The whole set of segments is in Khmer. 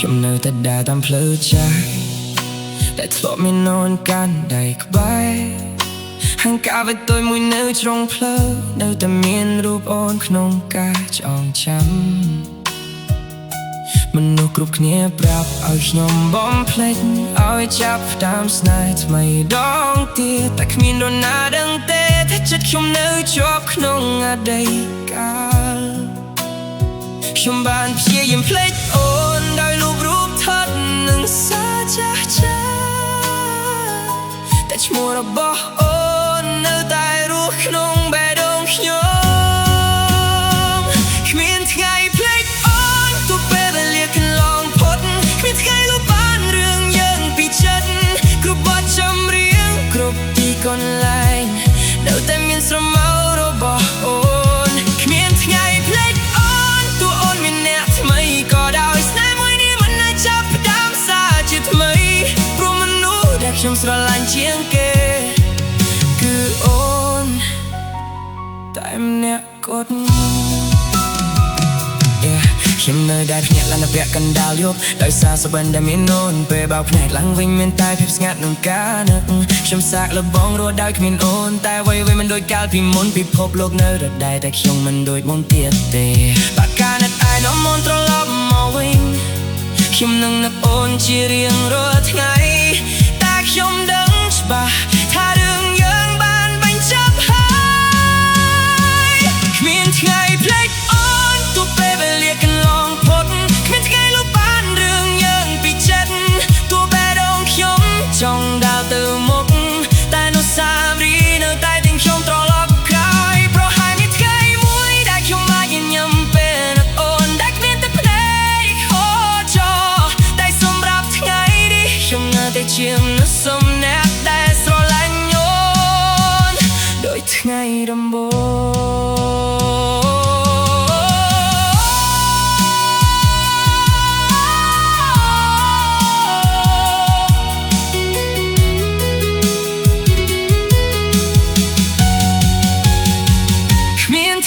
ខ្ញុំនៅតែដើរតាមផ្លូវចាស់ដែលធ្លាប់មាននន់កាន់ដៃក្បែរហាងកាវទុយមួយនៅជ្រុងផ្លូវនៅតែមានរូបអូនក្នុងការចងចាំមនុស្សគ្រប់គ្នាប្រាប់ឲ្យខ្ញុំបំភ្លេចឲ្យចាប់តាមស្នេហ៍ថ្មីដងទៀតតែគ្មាននរណាដឹងទេថាចិត្តខ្ញុំនៅជាប់ក្នុងអតីតកាលខ្ញុំបានព្យាយាមភ្លេចអូនដោយលុបរូបថតនិងសារចាស់ចាស់តែឈ្មោះរបស់អូននៅតែរស់ក្នុងបេះដូងខ្ញុំគ្មានថ្ងៃភ្លេចអូនទោះពេលវេលាកន្លងផុតគ្មានថ្ងៃលុបបានរឿងយើងពីចិត្តគ្រប់បទចម្រៀងគ្រប់ទីកន្លែងនៅតែមានស្រមោលរបស់អូនគ្មានថ្ងៃភ្លេចអូនទោះអូនមានអ្នកថ្មីក៏ដោយស្នេហ៍មួយនេះមិនអាចចាប់ផ្ដើមសារជាថ្មីព្រោះមនុស្សដែលខ្ញុំស្រឡាញ់ជាងគេគឺអូនតែម្នាក់គត់ខ្ញុំនៅតែភ្ញាក់ឡើងនៅពាក់កណ្ដាលយប់ដោយសារសុបិនដែលមានអូនពេលបោកភ្នែកឡើងវិញមានតែភាពស្ងាត់នឹងការនឹកខ្ញុំសាកល្បងរស់ដោយគ្មានអូនតែអ្វីៗមិនដូចកាលពីមុនពិភពលោកនៅរដែតែខ្ញុំមិនដូចមុនទៀតទេបាក់ការណាត់អាយនាំអូនត្រឡប់មកវិញខ្ញុំនឹងនឹកអូនជារៀងរាល់ថ្ងៃតែខ្ញុំដឹងច្បាស់ថារឿងយើងបានបញ្ចប់ហើយគ្មានថ្ងៃភ្លេចអូនទោះពេលវេលាកន្លងផុតគ្មានថ្ងៃលុបបានរឿងយើងពីចិត្តទោះបេះដូងខ្ញុំចង់ដើរទៅមុខតែនោះសារីនៅតែទិញខ្ញុំត្រឡប់ក្រោយប្រហែលមានថ្ងៃមួយដែលខ្ញុំអាចញញឹមពេលនឹកអូនដែលគ្មានតែភ្នែកហូរចោតែសម្រាប់ថ្ងៃនេះខ្ញុំនៅតែជាមនុស្សសម្នាក់ដែលស្រឡាញ់អូនដោយថ្ងៃដំបូង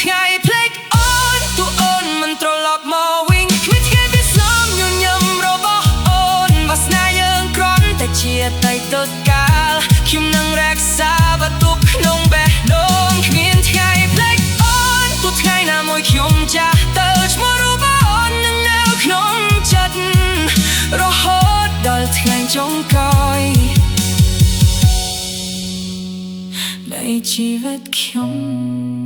ថ្ងៃភ្លេចអូនទោះអូនមិនត្រឡប់មកវិញគ្មានថ្ងៃវាស្នំញញឹមរបស់អូនវាសនាយើងគ្រាន់តែជាអតីតកាលខ្ញុំនឹងរក្សាបន្ទុកក្នុងបេះដូងគ្មានថ្ងៃភ្លេចអូនទោះថ្ងៃណាមួយខ្ញុំចាស់ទៅឈ្មោះរូបអូននឹងនៅក្នុងចិត្តរហូតដល់ថ្ងៃចុងក្រោយនៃជីវិតខ្ញុំ